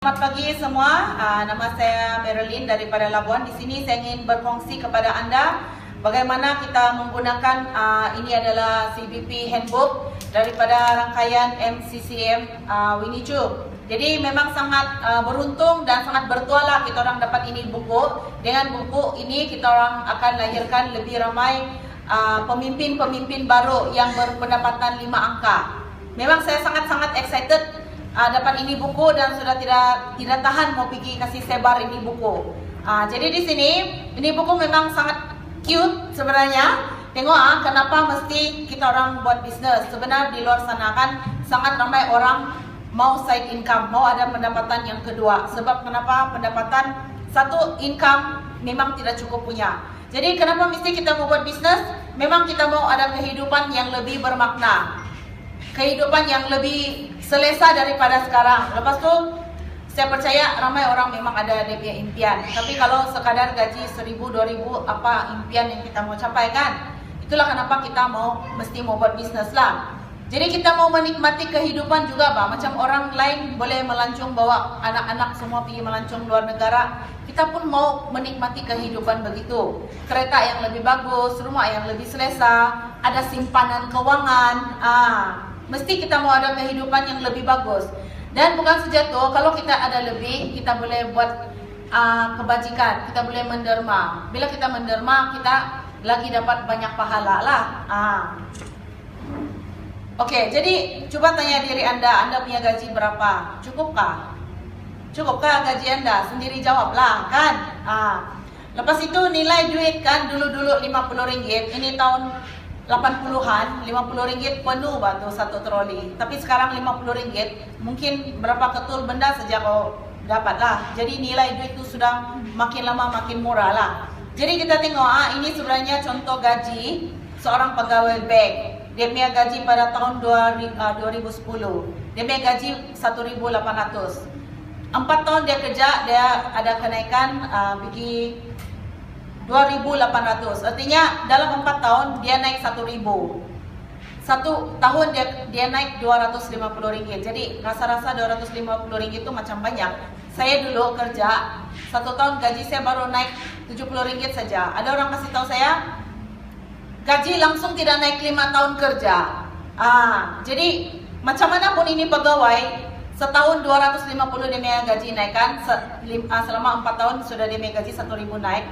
Selamat pagi semua, nama saya Marilyn daripada Labuan. Di sini saya ingin berkongsi kepada anda bagaimana kita menggunakan ini adalah CBP Handbook daripada rangkaian MCCM Winnie Chu. Jadi memang sangat beruntung dan sangat bertuah kita orang dapat ini buku. Dengan buku ini kita orang akan lahirkan lebih ramai pemimpin-pemimpin baru yang berpendapatan 5 angka. Memang saya sangat-sangat excited dapat ini buku dan sudah tidak tahan mau pergi kasih sebar ini buku. Jadi di sini ini buku memang sangat cute sebenarnya. Tengok kenapa mesti kita orang buat bisnes. Sebenarnya di luar sana kan sangat ramai orang mau side income, mau ada pendapatan yang kedua. Sebab kenapa pendapatan satu income memang tidak cukup punya. Jadi kenapa mesti kita mau buat bisnes? Memang kita mau ada kehidupan yang lebih bermakna, kehidupan yang lebih selesa daripada sekarang. Lepas tu saya percaya ramai orang memang ada dia punya impian. Tapi kalau sekadar gaji 1,000, 2,000 apa impian yang kita mau capai kan? Itulah kenapa kita mesti mau buat bisnes lah. Jadi kita mau menikmati kehidupan juga macam orang lain boleh melancong bawa anak-anak semua pergi melancong luar negara. Kita pun mau menikmati kehidupan begitu. Kereta yang lebih bagus, rumah yang lebih selesa, ada simpanan keuangan. Mesti kita mau ada kehidupan yang lebih bagus. Dan bukan saja tu, kalau kita ada lebih, kita boleh buat kebajikan, kita boleh menderma. Bila kita menderma, kita lagi dapat banyak pahala lah. Okey, jadi cuba tanya diri anda punya gaji berapa? Cukupkah? Cukupkah gaji anda? Sendiri jawablah kan. Lepas itu nilai duit kan dulu-dulu RM50, ini tahun 80-an, RM50 penuh batu satu troli. Tapi sekarang RM50, mungkin berapa ketul benda saja kau dapatlah. Jadi nilai duit itu sudah makin lama makin murah lah. Jadi kita tengok ini sebenarnya contoh gaji seorang pegawai bank. Dia punya gaji pada tahun 2010. Dia punya gaji 1,800. 4 tahun dia kerja, dia ada kenaikan pergi 2,800. Artinya dalam 4 tahun dia naik 1,000. 1 tahun dia naik RM250. Jadi rasa-rasa RM250 itu macam banyak. Saya dulu kerja 1 tahun gaji saya baru naik RM70 saja. Ada orang kasih tahu saya gaji langsung tidak naik 5 tahun kerja. Jadi macam mana pun ini pegawai setahun 250 dia punya gaji naikkan, selama 4 tahun sudah dia punya gaji 1,000 naik.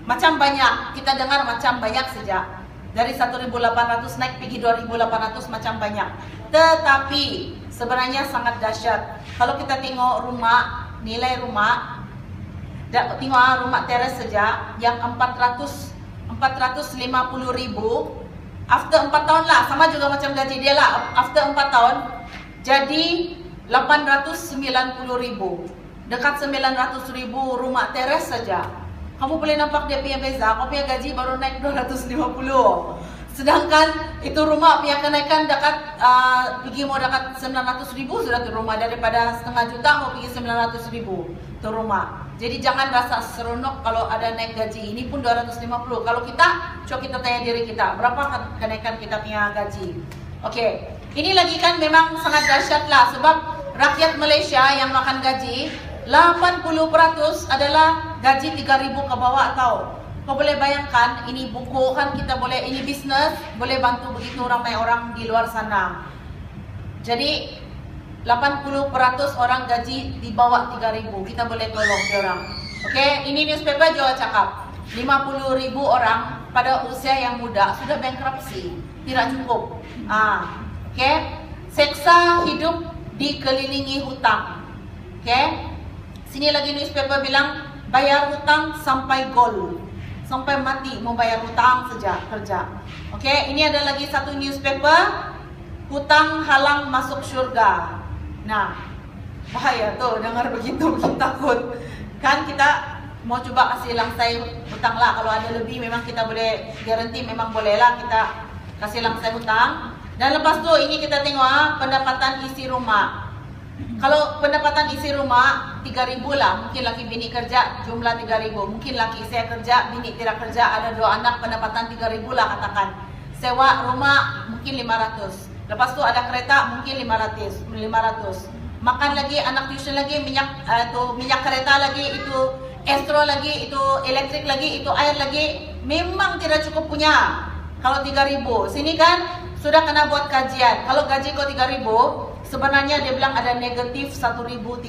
Macam banyak, kita dengar macam banyak saja. Dari 1,800 naik pergi 2,800 macam banyak. Tetapi sebenarnya sangat dahsyat. Kalau kita tengok rumah, nilai rumah, tengok rumah teres saja yang 450,000, after 4 tahun lah, sama juga macam gaji dia lah. After 4 tahun jadi 890,000, dekat 900,000 rumah teres saja. Kamu boleh nampak dia punya beza. Kau punya gaji baru naik 250. Sedangkan itu rumah punya kenaikan dekat pergi mau dekat 900,000 sudah tu rumah. Daripada setengah juta mau pergi 900,000 tu rumah. Jadi jangan rasa seronok kalau ada naik gaji. Ini pun 250. Kalau kita, coba kita tanya diri kita, berapa kenaikan kita punya gaji? Okey, ini lagi kan memang sangat dahsyat lah. Sebab rakyat Malaysia yang makan gaji 80% adalah gaji 3,000 ke bawah tau. Kau boleh bayangkan, ini buku kan kita boleh, ini bisnes, boleh bantu begitu ramai orang di luar sana. Jadi 80% orang gaji di bawah 3,000, kita boleh tolong dia orang. Okey, ini newspaper juga cakap 50,000 orang pada usia yang muda sudah bankruptcy, tidak cukup. Okey, seksa hidup dikelilingi hutang. Okey, sini lagi newspaper bilang bayar hutang sampai gol, sampai mati mau bayar hutang saja kerja. Okey, ini ada lagi satu newspaper, hutang halang masuk syurga. Nah, bahaya tuh dengar begitu, bikin takut. Kan kita mau coba kasih langsai hutang lah. Kalau ada lebih memang kita boleh garanti, memang bolehlah kita kasih langsai hutang. Dan lepas tu ini kita tengok pendapatan isi rumah. Kalau pendapatan isi rumah 3,000 lah, mungkin laki bini kerja jumlah 3,000. Mungkin laki saya kerja, bini tidak kerja, ada 2 anak, pendapatan 3,000 lah katakan. Sewa rumah mungkin 500. Lepas tu ada kereta mungkin 500. makan lagi, anak tuition lagi, minyak kereta lagi, itu estro lagi, itu elektrik lagi, itu air lagi, memang tidak cukup punya. Kalau 3.000, sini kan sudah kena buat kajian. Kalau gaji kau 3.000, sebenarnya dia bilang ada negatif 1.300.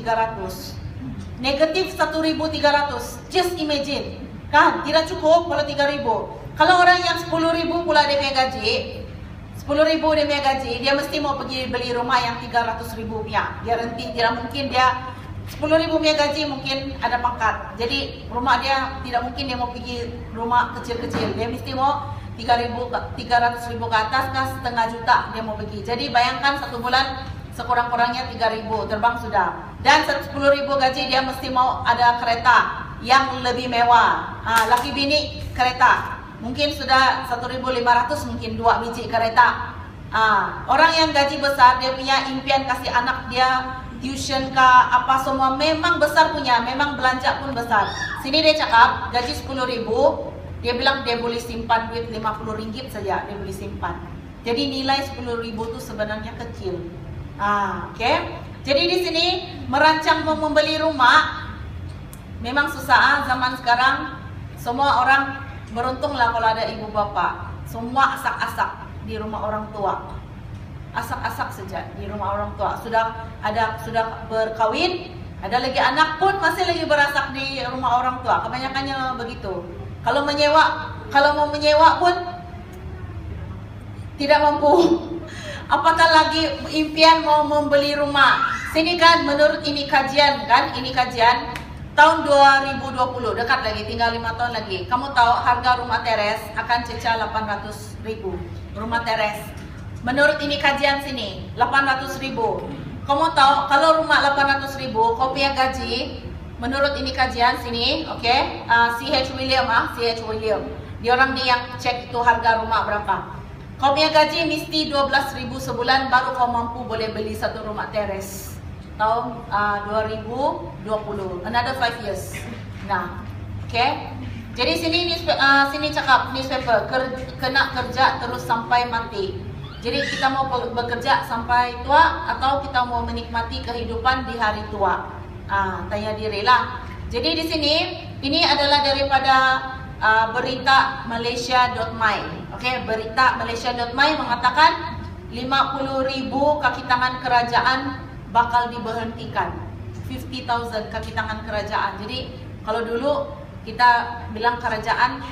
Negatif 1.300. Just imagine. Kan, tidak cukup kalau 3.000. Kalau orang yang 10.000 pula dia punya gaji, 10.000 dia punya gaji, dia mesti mau pergi beli rumah yang 300.000 punya. Garanti, tidak mungkin dia 10.000 punya gaji, mungkin ada pangkat. Jadi rumah dia tidak mungkin dia mau pergi rumah kecil-kecil. Dia mesti mau 300.000 ke atas, kan setengah juta dia mau pergi. Jadi bayangkan satu bulan sekurang-kurangnya 3.000 terbang sudah. Dan 10.000 gaji dia mesti mau ada kereta yang lebih mewah. Laki bini kereta. Mungkin sudah 1.500, mungkin 2 biji kereta. Orang yang gaji besar dia punya impian kasih anak dia tuition kah apa semua memang besar punya, memang belanja pun besar. Sini dia cakap gaji 10.000, dia bilang dia boleh simpan duit 50 ringgit saja, dia boleh simpan. Jadi nilai 10.000 itu sebenarnya kecil. Oke. Jadi di sini merancang membeli rumah memang susah. Zaman sekarang semua orang beruntunglah kalau ada ibu bapak. Semua asak-asak di rumah orang tua. Asak-asak saja di rumah orang tua. Sudah berkawin, ada lagi anak pun masih lagi berasak di rumah orang tua. Kebanyakannya begitu. Kalau mau menyewa pun tidak mampu. Apatah lagi impian mau membeli rumah. Sini kan menurut ini kajian kan, ini kajian tahun 2020, dekat lagi, tinggal 5 tahun lagi. Kamu tahu harga rumah teres akan cecah 800.000. Rumah teres. Menurut ini kajian sini 800.000. Kamu tahu kalau rumah 800.000, kau punya gaji menurut ini kajian sini, oke? CH William, CH William. Dia orang ni yang cek itu harga rumah berapa. Kau punya gaji mesti 12.000 sebulan baru kau mampu boleh beli satu rumah teres. Tahun 2020, another 5 years. Nah, oke? Jadi sini cakap newspaper kena kerja terus sampai mati. Jadi kita mau bekerja sampai tua atau kita mau menikmati kehidupan di hari tua. Tanya dirilah. Jadi di sini ini adalah daripada berita malaysia.my. Oke, berita malaysia.my mengatakan 50.000 kaki tangan kerajaan bakal diberhentikan. 50,000 kaki tangan kerajaan. Jadi kalau dulu kita bilang kerajaan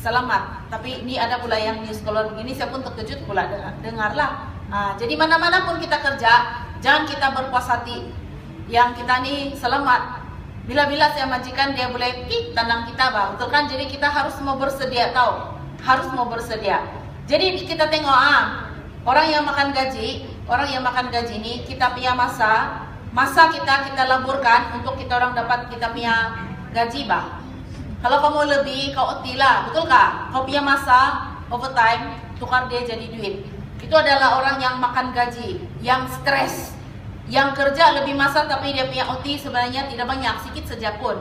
selamat, tapi ini ada pula yang news kalau begini saya pun terkejut pula dengarlah. Jadi mana-mana pun kita kerja, jangan kita berpuas hati yang kita ni selamat. Bila-bila saya majikan dia boleh tanang kita, betul kan? Jadi kita harus mau bersedia, tahu? Harus mau bersedia. Jadi kita tengok orang yang makan gaji ni kita punya masa kita laburkan untuk kita orang dapat kita punya gaji bah. Kalau kamu lebih, kau OT lah, betul kah? Kau punya masa, overtime, tukar dia jadi duit. Itu adalah orang yang makan gaji, yang stres, yang kerja lebih masa tapi dia punya OT sebenarnya tidak banyak, sedikit saja pun.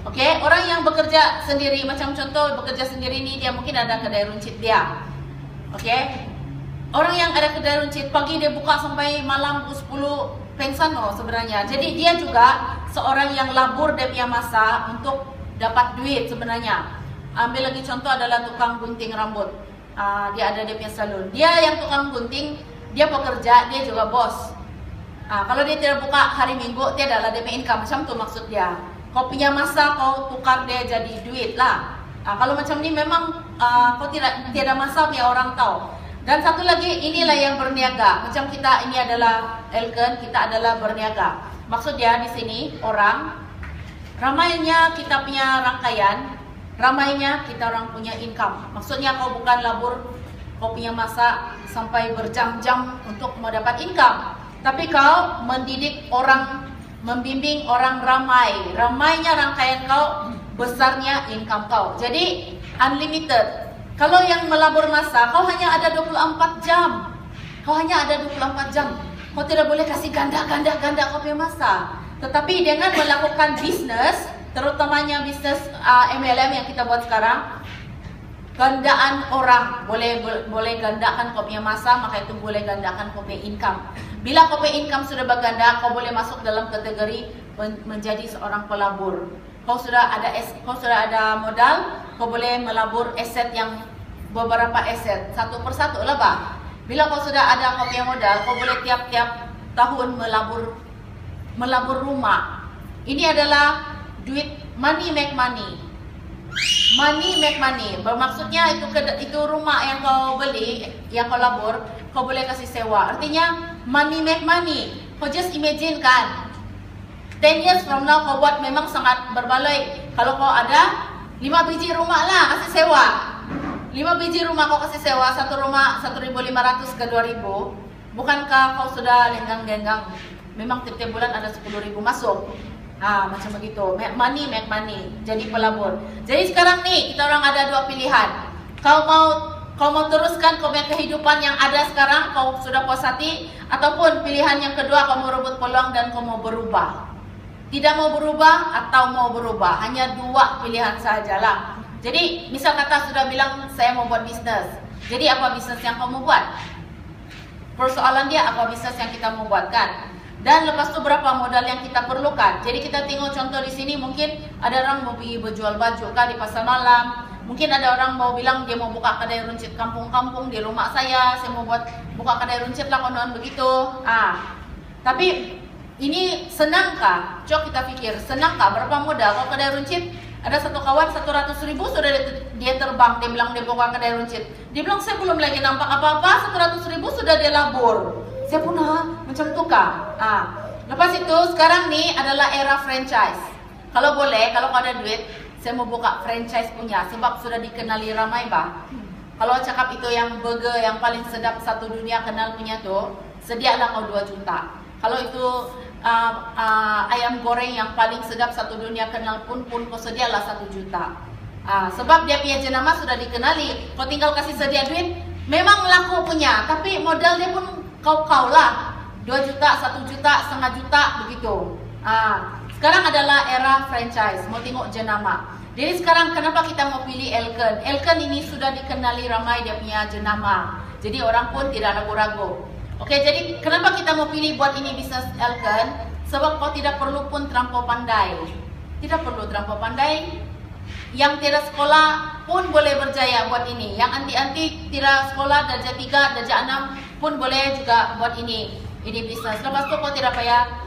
Oke, orang yang bekerja sendiri, macam contoh bekerja sendiri ni dia mungkin ada kedai runcit dia. Oke, orang yang ada kedai runcit pagi dia buka sampai malam 10 pengsan sebenarnya. Jadi dia juga seorang yang labur dia punya masa untuk dapat duit sebenarnya. Ambil lagi contoh adalah tukang gunting rambut. Dia ada dia punya salon. Dia yang tukang gunting, dia pekerja, dia juga bos. Kalau dia tidak buka hari Minggu, dia adalah dia punya income. Macam tu maksud dia. Kau punya masa, kau tukar dia jadi duit lah. Kalau macam ni memang kau tidak masa punya orang tahu. Dan satu lagi, inilah yang berniaga. Macam kita ini adalah Elken, kita adalah berniaga. Maksud dia di sini orang ramainya kita punya rangkaian, ramainya kita orang punya income. Maksudnya kau bukan labur, kau punya masa sampai berjam-jam untuk mau dapat income. Tapi kau mendidik orang, membimbing orang ramai. Ramainya rangkaian kau, besarnya income kau. Jadi unlimited. Kalau yang melabur masa, kau hanya ada 24 jam. Kau hanya ada 24 jam. Kau tidak boleh kasih ganda kau punya masa. Tetapi dengan melakukan bisnes, terutamanya bisnes MLM yang kita buat sekarang, gandaan orang boleh gandakan kau punya masa, maka itu boleh gandakan kau punya income. Bila kau punya income sudah berganda, kau boleh masuk dalam kategori menjadi seorang pelabur. Kau sudah ada modal, kau boleh melabur aset yang beberapa aset satu persatu lah bah. Bila kau sudah ada kau punya modal, kau boleh tiap-tiap tahun melabur rumah. Ini adalah duit money make money. Money make money. Bermaksudnya itu rumah yang kau beli, yang kau labur, kau boleh kasih sewa. Artinya money make money. Kau just imagine kan, 10 years from now kau buat memang sangat berbaloi. Kalau kau ada 5 biji rumah lah kasih sewa. 5 biji rumah kau kasih sewa, satu rumah 1.500 ke 2.000. Bukankah kau sudah lenggang-lenggang? Memang tiap-tiap bulan ada 10.000 masuk. Macam begitu. Make money, make money. Jadi pelabur. Jadi sekarang nih kita orang ada dua pilihan. Kau mau teruskan kau punya kehidupan yang ada sekarang, kau sudah puas hati, ataupun pilihan yang kedua kau mau rebut peluang dan kau mau berubah. Tidak mau berubah atau mau berubah. Hanya dua pilihan sajalah. Jadi misal kata sudah bilang saya mau buat bisnes. Jadi apa bisnes yang kau mau buat? Persoalan dia apa bisnes yang kita mau buatkan. Dan lepas tu berapa modal yang kita perlukan. Jadi kita tengok contoh di sini, mungkin ada orang mau pergi berjual baju kah di pasar malam. Mungkin ada orang mau bilang dia mau buka kedai runcit kampung-kampung di rumah saya mau buka kedai runcit lah konon begitu. Tapi ini senangkah? Cok kita pikir, senangkah? Berapa modal? Kalau kedai runcit ada satu kawan 100.000 sudah dia terbang, dia bilang dia buka kedai runcit. Dia bilang saya belum lagi nampak apa-apa, 100.000 sudah dia labur. Saya pun macam tu kah? Lepas itu sekarang ni adalah era franchise. Kalau boleh, kalau kau ada duit, saya mau buka franchise punya sebab sudah dikenali ramai bah. Kalau cakap itu yang burger yang paling sedap satu dunia kenal punya tu, sedialah kau 2 juta. Kalau itu ayam goreng yang paling sedap satu dunia kenal pun kau sedialah 1 juta. Sebab dia punya jenama sudah dikenali. Kau tinggal kasih sedia duit, memang laku punya, tapi modal dia pun kau lah 2 juta, 1 juta, setengah juta begitu. Sekarang adalah era franchise. Mau tengok jenama. Jadi sekarang kenapa kita mau pilih Elken? Elken ini sudah dikenali ramai dia punya jenama. Jadi orang pun tidak ragu-ragu. Oke, jadi kenapa kita mau pilih buat ini bisnes Elken? Sebab kau tidak perlu pun terlampau pandai. Tidak perlu terlampau pandai. Yang tidak sekolah pun boleh berjaya buat ini. Yang anti-anti tidak sekolah darjah 3, darjah 6 pun boleh juga buat ini bisnes. Lepas tu kau tidak payah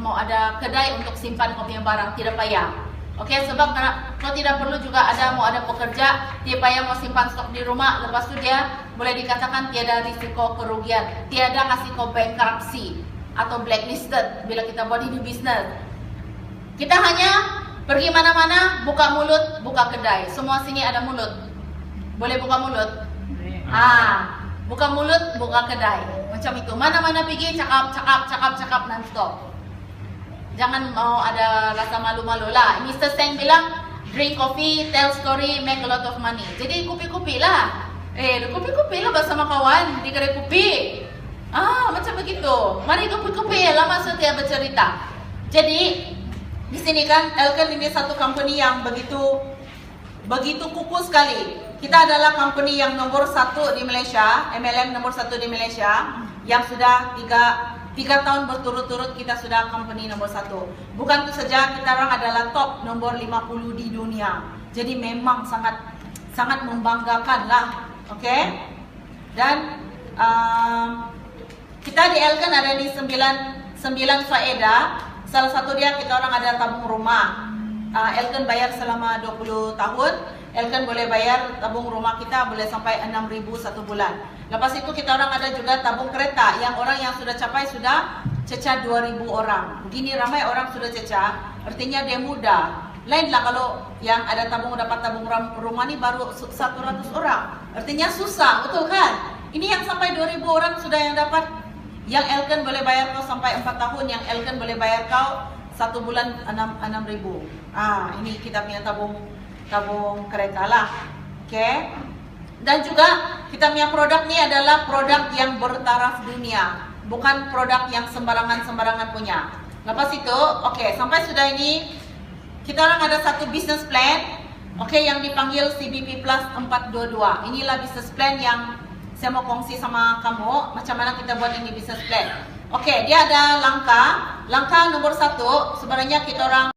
mau ada kedai untuk simpan kau punya barang, tidak payah. Oke, sebab kau tidak perlu juga mau ada pekerja, tidak payah mau simpan stok di rumah. Lepas tu dia boleh dikatakan tiada risiko kerugian, tiada kasih kau bankruptcy atau blacklisted bila kita buat ini bisnes. Kita hanya pergi mana-mana, buka mulut, buka kedai. Semua sini ada mulut. Boleh buka mulut? Buka mulut, buka kedai. Macam itu. Mana-mana pergi, cakap non-stop. Jangan mau ada rasa malu-malu lah. Mr. Seng bilang, drink coffee, tell story, make a lot of money. Jadi kopi-kopi lah. Kopi-kopi lah bersama kawan di kedai kopi. Macam begitu. Mari kopi-kopi, lama setia bercerita. Jadi di sini kan Elken ini satu company yang begitu kukuh sekali. Kita adalah company yang nomor 1 di Malaysia, MLM nomor 1 di Malaysia, yang sudah 3 tahun berturut-turut kita sudah company nomor 1. Bukan itu saja, kita orang adalah top nomor 50 di dunia. Jadi memang sangat membanggakan lah, oke? Dan kita di Elken ada di 9 faedah. Salah satu dia kita orang ada tabung rumah. Elken bayar selama 20 tahun. Elken boleh bayar tabung rumah kita boleh sampai 6.000 satu bulan. Lepas itu kita orang ada juga tabung kereta yang orang yang sudah capai sudah cecah 2.000 orang. Begini ramai orang sudah cecah, artinya dia mudah. Lainlah kalau yang ada dapat tabung rumah ni baru 100 orang. Artinya susah, betul kan? Ini yang sampai 2.000 orang sudah yang dapat. Yang Elken boleh bayar kau sampai 4 tahun, yang Elken boleh bayar kau 1 bulan 6.000. Ini kita punya tabung kereta lah. Oke. Dan juga kita punya produk ni adalah produk yang bertaraf dunia, bukan produk yang sembarangan punya. Lepas itu, sampai sudah ini kita orang ada satu business plan, yang dipanggil CBP Plus 422. Inilah business plan yang Saya mau kongsi sama kamu macam mana kita buat ini business plan. Oke, dia ada langkah. Langkah nomor 1, sebenarnya kita orang